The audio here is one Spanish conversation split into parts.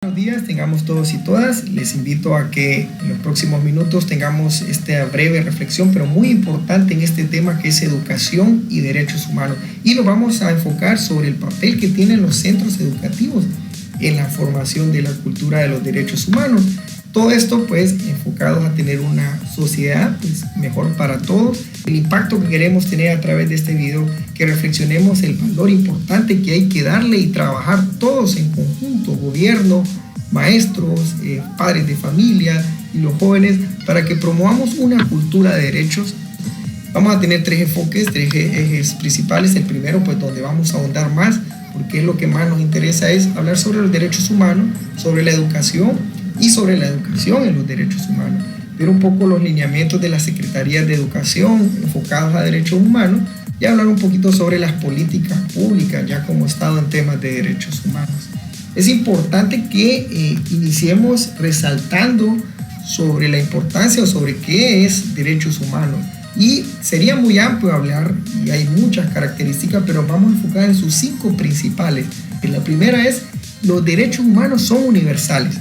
Buenos días, tengamos todos y todas. Les invito a que en los próximos minutos tengamos esta breve reflexión, pero muy importante en este tema que es educación y derechos humanos. Y nos vamos a enfocar sobre el papel que tienen los centros educativos en la formación de la cultura de los derechos humanos. Todo esto pues enfocados a tener una sociedad pues, mejor para todos. El impacto que queremos tener a través de este video, que reflexionemos el valor importante que hay que darle y trabajar todos en conjunto, gobierno, maestros, padres de familia y los jóvenes, para que promovamos una cultura de derechos. Vamos a tener tres enfoques, tres ejes principales. El primero pues donde vamos a ahondar más, porque es lo que más nos interesa, es hablar sobre los derechos humanos, sobre la educación y sobre la educación en los derechos humanos. Ver un poco los lineamientos de las secretarías de educación enfocados a derechos humanos y hablar un poquito sobre las políticas públicas ya como Estado en temas de derechos humanos. Es importante que iniciemos resaltando sobre la importancia o sobre qué es derechos humanos. Y sería muy amplio hablar y hay muchas características, pero vamos a enfocar en sus 5 principales. La primera es: los derechos humanos son universales.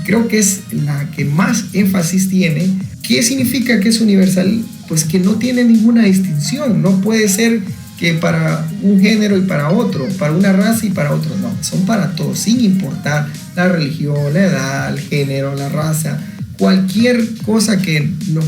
Creo que es la que más énfasis tiene. ¿Qué significa que es universal? Pues que no tiene ninguna distinción. No puede ser que para un género y para otro, para una raza y para otro. No, son para todos, sin importar la religión, la edad, el género, la raza. Cualquier cosa que nos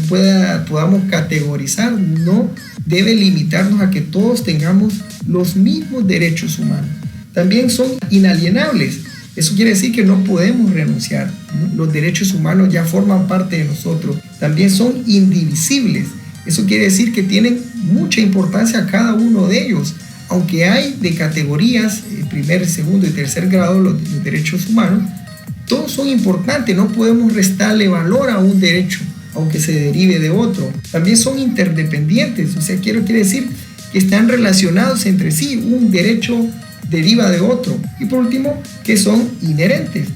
podamos categorizar no debe limitarnos a que todos tengamos los mismos derechos humanos. También son inalienables. Eso quiere decir que no podemos renunciar, ¿no? Los derechos humanos ya forman parte de nosotros. También son indivisibles. Eso quiere decir que tienen mucha importancia cada uno de ellos. Aunque hay de categorías, primer, segundo y tercer grado, los derechos humanos, todos son importantes. No podemos restarle valor a un derecho, aunque se derive de otro. También son interdependientes. O sea, quiere decir que están relacionados entre sí. Un derecho deriva de otro. Y por último, que son inherentes.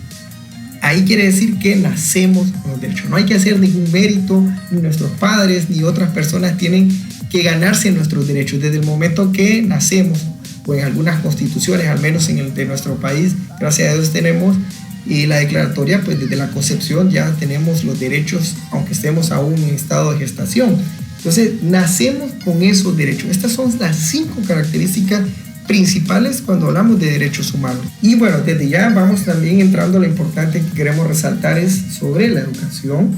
Ahí quiere decir que nacemos con los derechos. No hay que hacer ningún mérito, ni nuestros padres ni otras personas tienen que ganarse nuestros derechos. Desde el momento que nacemos, o en algunas constituciones, al menos en el de nuestro país, gracias a Dios tenemos la declaratoria, pues desde la concepción ya tenemos los derechos, aunque estemos aún en estado de gestación. Entonces, nacemos con esos derechos. Estas son las 5 características principales cuando hablamos de derechos humanos. Y bueno, desde ya vamos también entrando a lo importante que queremos resaltar es sobre la educación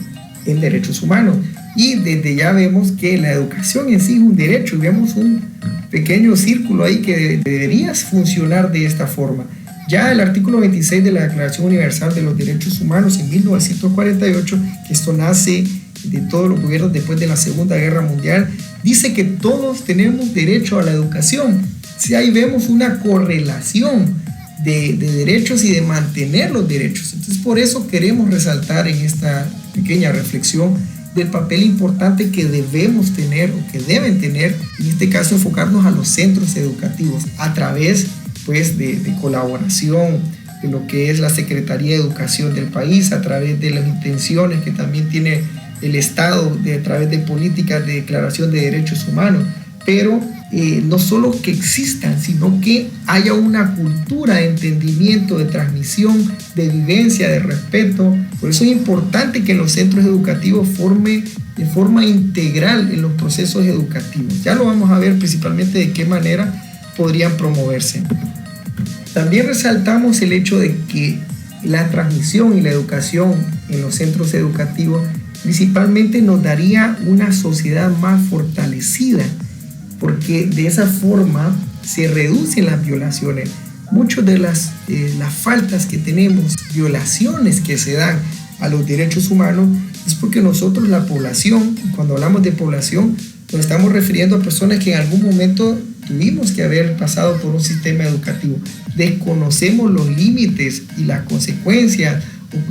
en derechos humanos. Y desde ya vemos que la educación en sí es un derecho y vemos un pequeño círculo ahí que debería funcionar de esta forma. Ya el artículo 26 de la Declaración Universal de los Derechos Humanos en 1948, que esto nace de todos los gobiernos después de la Segunda Guerra Mundial, dice que todos tenemos derecho a la educación. Si ahí vemos una correlación de derechos y de mantener los derechos. Entonces, por eso queremos resaltar en esta pequeña reflexión del papel importante que debemos tener o que deben tener, en este caso enfocarnos a los centros educativos a través pues, de colaboración de lo que es la Secretaría de Educación del país, a través de las intenciones que también tiene el Estado a través de políticas de declaración de derechos humanos. Pero no solo que existan, sino que haya una cultura de entendimiento, de transmisión, de vivencia, de respeto. Por eso es importante que los centros educativos formen de forma integral en los procesos educativos. Ya lo vamos a ver principalmente de qué manera podrían promoverse. También resaltamos el hecho de que la transmisión y la educación en los centros educativos principalmente nos daría una sociedad más fortalecida, porque de esa forma se reducen las violaciones. Muchas de las faltas que tenemos, violaciones que se dan a los derechos humanos, es porque nosotros, la población, y cuando hablamos de población, nos estamos refiriendo a personas que en algún momento tuvimos que haber pasado por un sistema educativo. Desconocemos los límites y las consecuencias,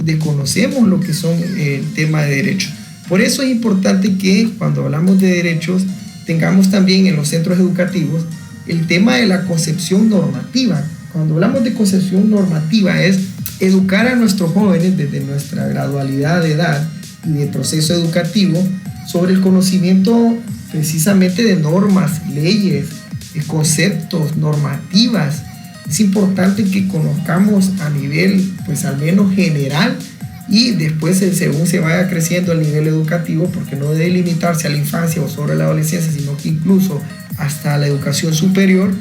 desconocemos lo que son el tema de derechos. Por eso es importante que cuando hablamos de derechos, tengamos también en los centros educativos el tema de la concepción normativa. Cuando hablamos de concepción normativa es educar a nuestros jóvenes desde nuestra gradualidad de edad y de proceso educativo sobre el conocimiento precisamente de normas, leyes, conceptos, normativas, es importante que conozcamos a nivel, pues al menos general, y después según se vaya creciendo el nivel educativo, porque no debe limitarse a la infancia o sobre la adolescencia, sino que incluso hasta la educación superior,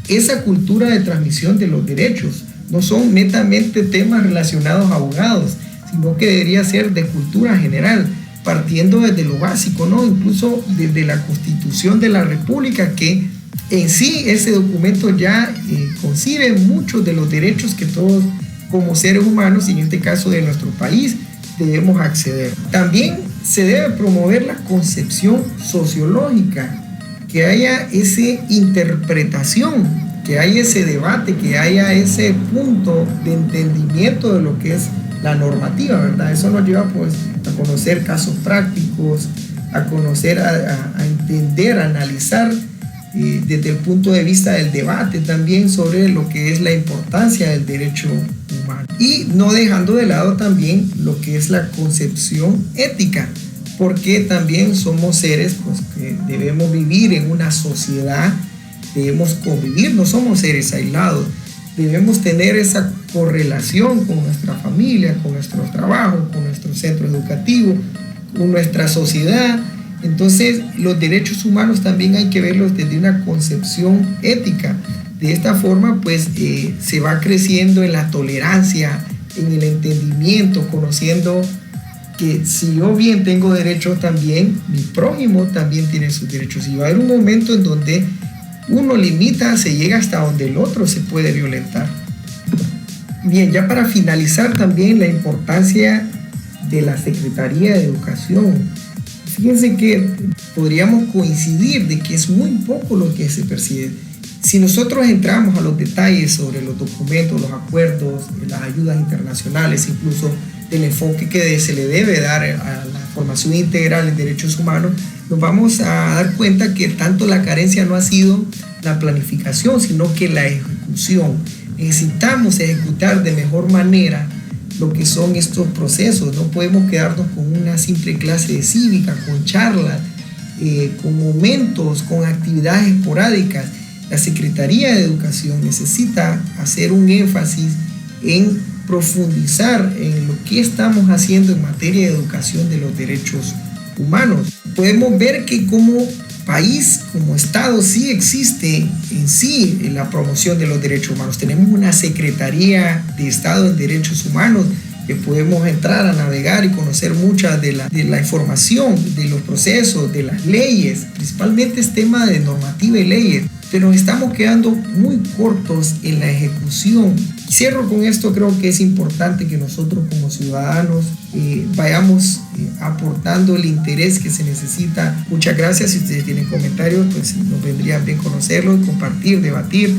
esa cultura de transmisión de los derechos. No son netamente temas relacionados a abogados, sino que debería ser de cultura general, partiendo desde lo básico, ¿no? Incluso desde la Constitución de la República, que en sí ese documento ya concibe muchos de los derechos que todos como seres humanos, y en este caso de nuestro país, debemos acceder. También se debe promover la concepción sociológica, que haya esa interpretación, que haya ese debate, que haya ese punto de entendimiento de lo que es la normativa, ¿verdad? Eso nos lleva pues a conocer casos prácticos, a conocer, a entender, a analizar desde el punto de vista del debate también sobre lo que es la importancia del derecho humano. Y no dejando de lado también lo que es la concepción ética, porque también somos seres pues, que debemos vivir en una sociedad, debemos convivir, no somos seres aislados, debemos tener esa correlación con nuestra familia, con nuestros trabajos, con nuestro centro educativo, con nuestra sociedad. Entonces, los derechos humanos también hay que verlos desde una concepción ética. De esta forma, pues, se va creciendo en la tolerancia, en el entendimiento, conociendo que si yo bien tengo derechos también, mi prójimo también tiene sus derechos. Y va a haber un momento en donde uno limita, se llega hasta donde el otro se puede violentar. Bien, ya para finalizar también la importancia de la Secretaría de Educación. Fíjense que podríamos coincidir de que es muy poco lo que se percibe. Si nosotros entramos a los detalles sobre los documentos, los acuerdos, las ayudas internacionales, incluso del enfoque que se le debe dar a la formación integral en derechos humanos, nos vamos a dar cuenta que tanto la carencia no ha sido la planificación, sino que la ejecución. Necesitamos ejecutar de mejor manera lo que son estos procesos. No podemos quedarnos con una simple clase de cívica, con charlas, con momentos, con actividades esporádicas. La Secretaría de Educación necesita hacer un énfasis en profundizar en lo que estamos haciendo en materia de educación de los derechos humanos. Podemos ver que como país, como Estado, sí existe en sí la promoción de los derechos humanos. Tenemos una Secretaría de Estado en Derechos Humanos que podemos entrar a navegar y conocer mucha de la información, de los procesos, de las leyes. Principalmente es tema de normativa y leyes, pero nos estamos quedando muy cortos en la ejecución. Cierro con esto. Creo que es importante que nosotros como ciudadanos vayamos aportando el interés que se necesita. Muchas gracias. Si ustedes tienen comentarios, pues nos vendría bien conocerlos, compartir, debatir